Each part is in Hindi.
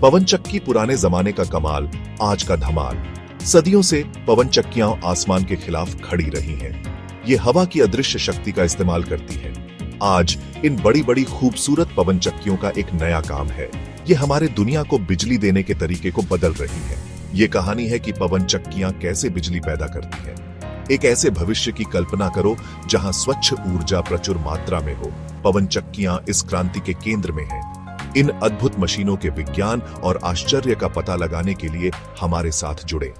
पवन चक्की पुराने जमाने का कमाल, आज का धमाल। सदियों से पवन चक्कियां आसमान के खिलाफ खड़ी रही हैं। ये हवा की अदृश्य शक्ति का इस्तेमाल करती हैं। आज इन बड़ी बड़ी खूबसूरत पवन चक्कियों का एक नया काम है। ये हमारे दुनिया को बिजली देने के तरीके को बदल रही है। ये कहानी है कि पवन चक्कियां कैसे बिजली पैदा करती हैं। एक ऐसे भविष्य की कल्पना करो जहां स्वच्छ ऊर्जा प्रचुर मात्रा में हो। पवन चक्कियां इस क्रांति के केंद्र में हैं। इन अद्भुत मशीनों के विज्ञान और आश्चर्य का पता लगाने के लिए हमारे साथ जुड़े।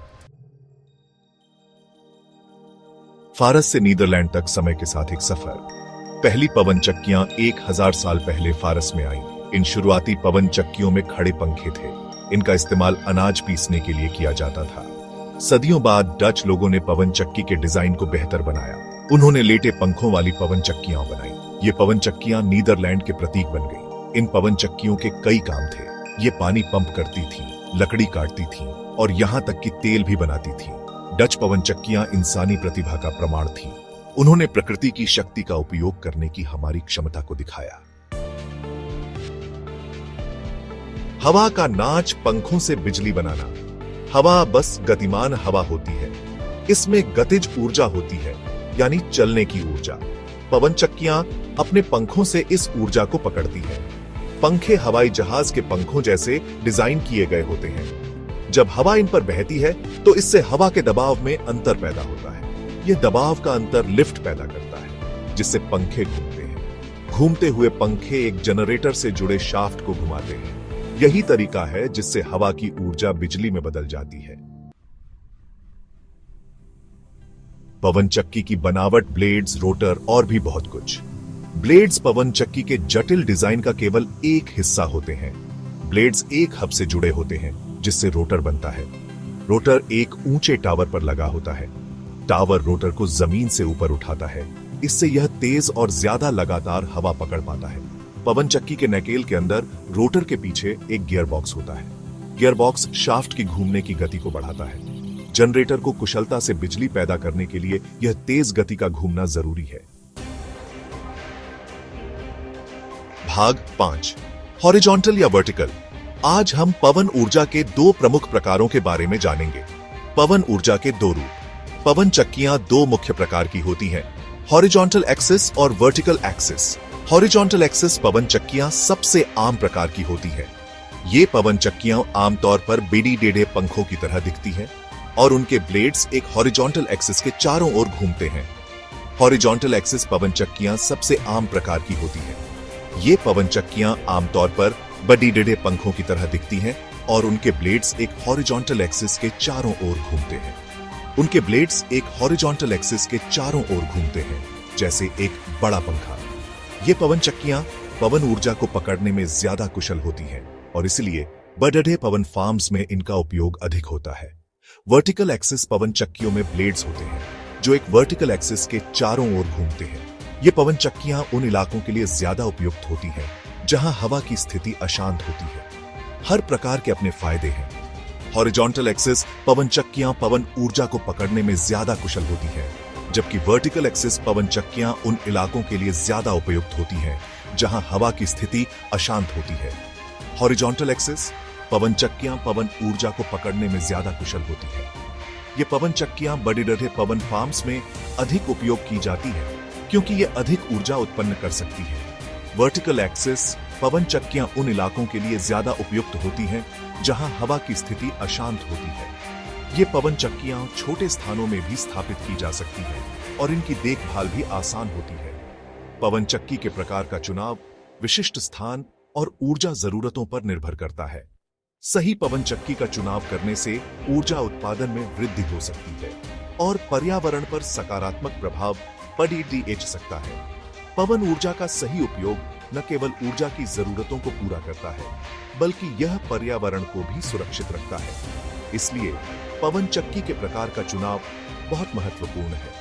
फारस से नीदरलैंड तक समय के साथ एक सफर। पहली पवन चक्कियां 1000 साल पहले फारस में आईं। इन शुरुआती पवन चक्कियों में खड़े पंखे थे। इनका इस्तेमाल अनाज पीसने के लिए किया जाता था। सदियों बाद डच लोगों ने पवन चक्की के डिजाइन को बेहतर बनाया। उन्होंने लेटे पंखों वाली पवन चक्कियां बनाई। ये पवन चक्कियां नीदरलैंड के प्रतीक बन गई। इन पवन चक्कियों के कई काम थे। ये पानी पंप करती थी, लकड़ी काटती थी और यहां तक कि तेल भी बनाती थी। डच पवन चक्कियां इंसानी प्रतिभा का प्रमाण थी। उन्होंने प्रकृति की शक्ति का उपयोग करने की हमारी क्षमता को दिखाया। हवा का नाच, पंखों से बिजली बनाना। हवा बस गतिमान हवा होती है। इसमें गतिज ऊर्जा होती है, यानी चलने की ऊर्जा। पवन चक्कियां अपने पंखों से इस ऊर्जा को पकड़ती हैं। पंखे हवाई जहाज के पंखों जैसे डिजाइन किए गए होते हैं। जब हवा इन पर बहती है तो इससे हवा के दबाव में अंतर पैदा होता है। यह दबाव का अंतर लिफ्ट पैदा करता है, जिससे पंखे घूमते हैं। घूमते हुए पंखे एक जनरेटर से जुड़े शाफ्ट को घुमाते हैं। यही तरीका है जिससे हवा की ऊर्जा बिजली में बदल जाती है। पवन चक्की की बनावट, ब्लेड्स, रोटर और भी बहुत कुछ। ब्लेड्स पवन चक्की के जटिल डिजाइन का केवल एक हिस्सा होते हैं। ब्लेड्स एक हब से जुड़े होते हैं, जिससे रोटर बनता है। रोटर एक ऊंचे टावर पर लगा होता है। टावर रोटर को जमीन से ऊपर उठाता है। इससे यह तेज और ज्यादा लगातार हवा पकड़ पाता है। पवन चक्की के नकेल के अंदर रोटर के पीछे एक गियर बॉक्स होता है। गियर बॉक्स शाफ्ट की घूमने की गति को बढ़ाता है। जनरेटर को कुशलता से बिजली पैदा करने के लिए यह तेज गति का घूमना जरूरी है। भाग 5, हॉरिजॉन्टल या वर्टिकल। आज हम पवन ऊर्जा के दो प्रमुख प्रकारों के बारे में जानेंगे। पवन ऊर्जा के दो रूप। पवन चक्कियां दो मुख्य प्रकार की होती हैं, हॉरिजॉन्टल एक्सिस और वर्टिकल एक्सिस। हॉरिजॉन्टल एक्सिस पवन चक्कियां सबसे आम प्रकार की होती हैं। ये पवन चक्कियां आमतौर पर बेड़ी टेढ़े पंखों की तरह दिखती हैं और उनके ब्लेड्स एक हॉरिजॉन्टल एक्सिस के चारों ओर घूमते हैं। हॉरिजॉन्टल एक्सिस पवन चक्कियां सबसे आम प्रकार की होती हैं। ये पवन चक्कियां आमतौर पर बड़ी टेढ़े पंखों की तरह दिखती हैं और उनके ब्लेड्स एक हॉरिजॉन्टल एक्सिस के चारों ओर घूमते हैं। उनके ब्लेड्स एक हॉरिजॉन्टल एक्सिस के चारों ओर घूमते हैं, जैसे एक बड़ा पंखा। ये पवन चक्कियां पवन ऊर्जा को पकड़ने में ज्यादा कुशल होती हैं और इसलिए बड़े पवन फार्म्स में इनका उपयोग अधिक होता है। वर्टिकल एक्सिस पवन चक्कियों में ब्लेड्स होते हैं जो एक वर्टिकल एक्सिस के चारों ओर घूमते हैं। ये पवन चक्कियां उन इलाकों के लिए ज्यादा उपयुक्त होती हैं जहां हवा की स्थिति अशांत होती है। हर प्रकार के अपने फायदे हैं। हॉरिजॉन्टल एक्सिस पवन चक्कियां पवन ऊर्जा को पकड़ने में ज्यादा कुशल होती हैं, जबकि वर्टिकल एक्सिस पवन चक्कियां उन इलाकों के लिए ज्यादा उपयुक्त होती हैं जहां हवा की स्थिति अशांत होती है। हॉरिजॉन्टल एक्सिस पवन चक्कियां पवन ऊर्जा को पकड़ने में ज्यादा कुशल होती है। ये पवन चक्कियां बड़े टेढ़े पवन फार्म्स में अधिक उपयोग की जाती है क्योंकि ये अधिक ऊर्जा उत्पन्न कर सकती है। वर्टिकल एक्सिस पवन चक्कियां उन इलाकों के लिए ज्यादा उपयुक्त होती हैं जहां हवा की स्थिति अशांत होती है। ये पवन चक्कियां छोटे स्थानों में भी स्थापित की जा सकती हैं और इनकी देखभाल भी आसान होती है। पवन चक्की के प्रकार का चुनाव विशिष्ट स्थान और ऊर्जा जरूरतों पर निर्भर करता है। सही पवन चक्की का चुनाव करने से ऊर्जा उत्पादन में वृद्धि हो सकती है और पर्यावरण पर सकारात्मक प्रभाव पड़ सकता है। पवन ऊर्जा का सही उपयोग न केवल ऊर्जा की जरूरतों को पूरा करता है, बल्कि यह पर्यावरण को भी सुरक्षित रखता है। इसलिए पवन चक्की के प्रकार का चुनाव बहुत महत्वपूर्ण है।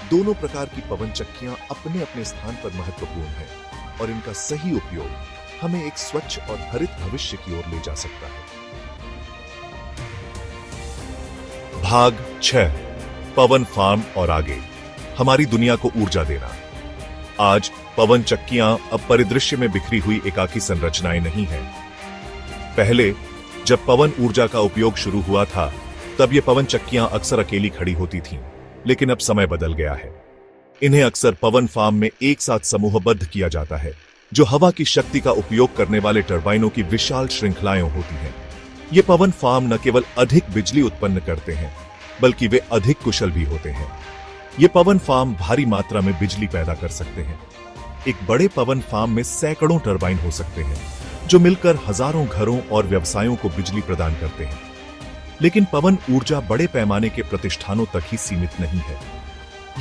दोनट प्रकार की पवन चक्कियां अपने अपने स्थान पर महत्वपूर्ण हैं और इनका सही उपयोग हमें एक स्वच्छ और हरित भविष्य की ओर ले जा सकता है। भाग 6, पवन फार्म और आगे। हमारी दुनिया को ऊर्जा देना। आज पवन चक्कियां अब परिदृश्य में बिखरी हुई एकाकी संरचनाएं नहीं हैं। पहले जब पवन ऊर्जा का उपयोग शुरू हुआ था, तब ये पवन चक्कियां अक्सर अकेली खड़ी होती थीं, लेकिन अब समय बदल गया है। इन्हें अक्सर पवन फार्म में एक साथ समूहबद्ध किया जाता है, जो हवा की शक्ति का उपयोग करने वाले टरबाइनों की विशाल श्रृंखलाएं होती हैं। ये पवन फार्म न केवल अधिक बिजली उत्पन्न करते हैं, बल्कि वे अधिक कुशल भी होते हैं। ये पवन फार्म भारी मात्रा में बिजली पैदा कर सकते हैं। एक बड़े पवन फार्म में सैकड़ों टरबाइन हो सकते हैं, जो मिलकर हजारों घरों और व्यवसायों को बिजली प्रदान करते हैं। लेकिन पवन ऊर्जा बड़े पैमाने के प्रतिष्ठानों तक ही सीमित नहीं है।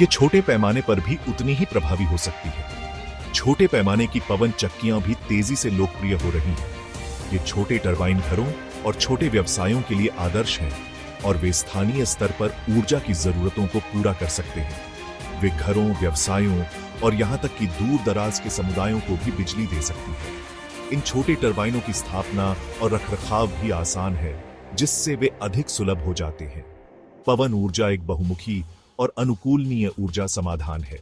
ये छोटे पैमाने पर भी उतनी ही प्रभावी हो सकती है। छोटे पैमाने की पवन चक्कियां भी तेजी से लोकप्रिय हो रही हैं। ये छोटे टरबाइन घरों और छोटे व्यवसायों के लिए आदर्श हैं और वे स्थानीय स्तर पर ऊर्जा की जरूरतों को पूरा कर सकते हैं। वे घरों, व्यवसायों और यहां तक कि दूर दराज के समुदायों को भी बिजली दे सकती है। इन छोटे टरबाइनों की स्थापना और रखरखाव भी आसान है, जिससे वे अधिक सुलभ हो जाते हैं। पवन ऊर्जा एक बहुमुखी और अनुकूलनीय ऊर्जा समाधान है।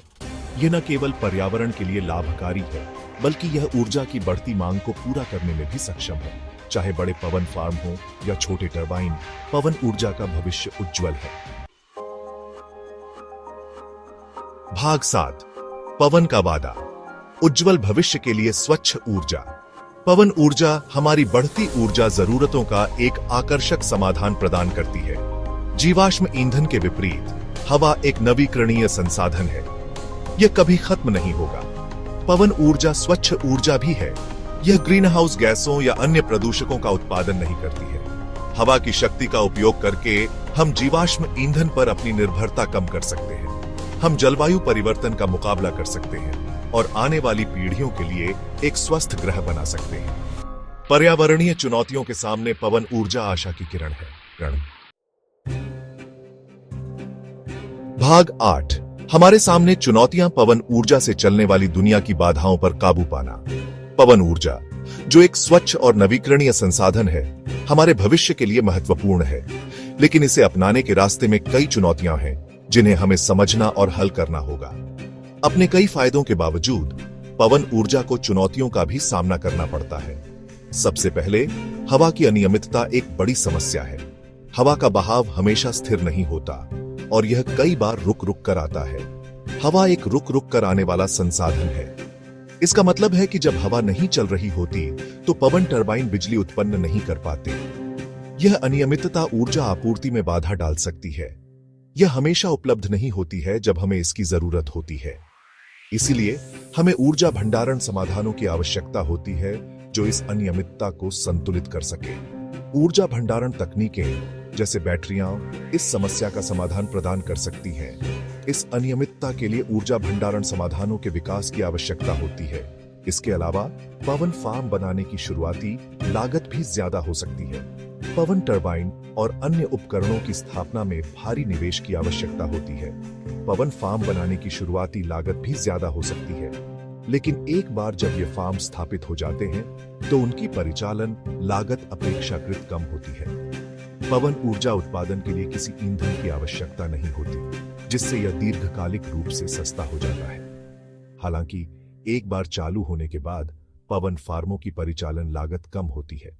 यह न केवल पर्यावरण के लिए लाभकारी है, बल्कि यह ऊर्जा की बढ़ती मांग को पूरा करने में भी सक्षम है। चाहे बड़े पवन फार्म हो या छोटे टरबाइन, पवन ऊर्जा का भविष्य उज्जवल है। भाग 7, पवन का वादा, उज्जवल भविष्य के लिए स्वच्छ ऊर्जा। पवन ऊर्जा हमारी बढ़ती ऊर्जा जरूरतों का एक आकर्षक समाधान प्रदान करती है। जीवाश्म ईंधन के विपरीत हवा एक नवीकरणीय संसाधन है। यह कभी खत्म नहीं होगा। पवन ऊर्जा स्वच्छ ऊर्जा भी है। यह ग्रीन हाउस गैसों या अन्य प्रदूषकों का उत्पादन नहीं करती है। हवा की शक्ति का उपयोग करके हम जीवाश्म ईंधन पर अपनी निर्भरता कम कर सकते हैं। हम जलवायु परिवर्तन का मुकाबला कर सकते हैं और आने वाली पीढ़ियों के लिए एक स्वस्थ ग्रह बना सकते हैं। पर्यावरणीय चुनौतियों के सामने पवन ऊर्जा आशा की किरण है। भाग 8, हमारे सामने चुनौतियां, पवन ऊर्जा से चलने वाली दुनिया की बाधाओं पर काबू पाना। पवन ऊर्जा, जो एक स्वच्छ और नवीकरणीय संसाधन है, हमारे भविष्य के लिए महत्वपूर्ण है, लेकिन इसे अपनाने के रास्ते में कई चुनौतियां हैं, जिन्हें हमें समझना और हल करना होगा। अपने कई फायदों के बावजूद पवन ऊर्जा को चुनौतियों का भी सामना करना पड़ता है। सबसे पहले, हवा की अनियमितता एक बड़ी समस्या है। हवा का बहाव हमेशा स्थिर नहीं होता और यह कई बार रुक रुक कर आता है। हवा एक रुक रुक कर आने वाला संसाधन है। इसका मतलब है कि जब हवा नहीं चल रही होती तो पवन टरबाइन बिजली उत्पन्न नहीं कर पाते। यह अनियमितता ऊर्जा आपूर्ति में बाधा डाल सकती है। यह हमेशा उपलब्ध नहीं होती है जब हमें इसकी जरूरत होती है। इसीलिए हमें ऊर्जा भंडारण समाधानों की आवश्यकता होती है जो इस अनियमितता को संतुलित कर सके। ऊर्जा भंडारण तकनीकें जैसे बैटरियां इस समस्या का समाधान प्रदान कर सकती हैं। इस अनियमितता के लिए ऊर्जा भंडारण समाधानों के विकास की आवश्यकता होती है। इसके अलावा पवन फार्म बनाने की शुरुआती लागत भी ज्यादा हो सकती है। पवन टरबाइन और अन्य उपकरणों की स्थापना में भारी निवेश की आवश्यकता होती है। पवन फार्म बनाने की शुरुआती लागत भी ज्यादा हो सकती है, लेकिन एक बार जब ये फार्म स्थापित हो जाते हैं तो उनकी परिचालन लागत अपेक्षाकृत कम होती है। पवन ऊर्जा उत्पादन के लिए किसी ईंधन की आवश्यकता नहीं होती, जिससे यह दीर्घकालिक रूप से सस्ता हो जाता है। हालांकि एक बार चालू होने के बाद पवन फार्मों की परिचालन लागत कम होती है।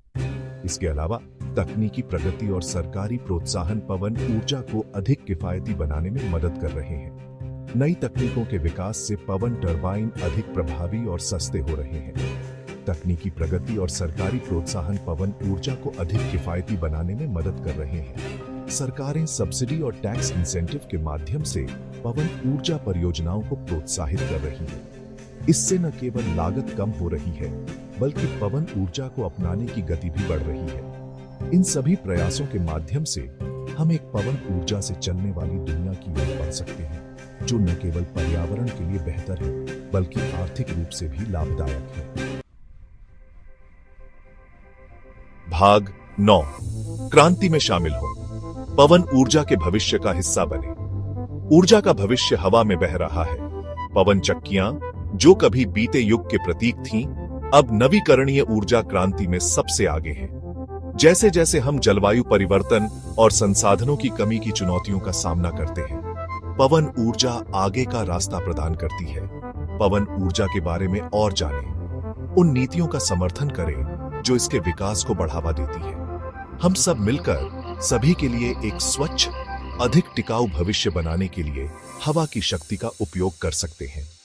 इसके अलावा तकनीकी प्रगति और सरकारी प्रोत्साहन पवन ऊर्जा को अधिक किफायती बनाने में मदद कर रहे हैं। नई तकनीकों के विकास से पवन टरबाइन अधिक प्रभावी और सस्ते हो रहे हैं। तकनीकी प्रगति और सरकारी प्रोत्साहन पवन ऊर्जा को अधिक किफायती बनाने में मदद कर रहे हैं। सरकारें सब्सिडी और टैक्स इंसेंटिव के माध्यम से पवन ऊर्जा परियोजनाओं को प्रोत्साहित कर रही हैं। इससे न केवल लागत कम हो रही है, बल्कि पवन ऊर्जा को अपनाने की गति भी बढ़ रही है। इन सभी प्रयासों के माध्यम से हम एक पवन ऊर्जा से चलने वाली दुनिया की ओर बढ़ सकते हैं, जो न केवल पर्यावरण के लिए बेहतर है, बल्कि आर्थिक रूप से भी लाभदायक है। भाग 9, क्रांति में शामिल हो, पवन ऊर्जा के भविष्य का हिस्सा बने। ऊर्जा का भविष्य हवा में बह रहा है। पवन चक्कियां, जो कभी बीते युग के प्रतीक थीं, अब नवीकरणीय ऊर्जा क्रांति में सबसे आगे हैं। जैसे जैसे हम जलवायु परिवर्तन और संसाधनों की कमी की चुनौतियों का सामना करते हैं, पवन ऊर्जा आगे का रास्ता प्रदान करती है। पवन ऊर्जा के बारे में और जानें, उन नीतियों का समर्थन करें जो इसके विकास को बढ़ावा देती है। हम सब मिलकर सभी के लिए एक स्वच्छ, अधिक टिकाऊ भविष्य बनाने के लिए हवा की शक्ति का उपयोग कर सकते हैं।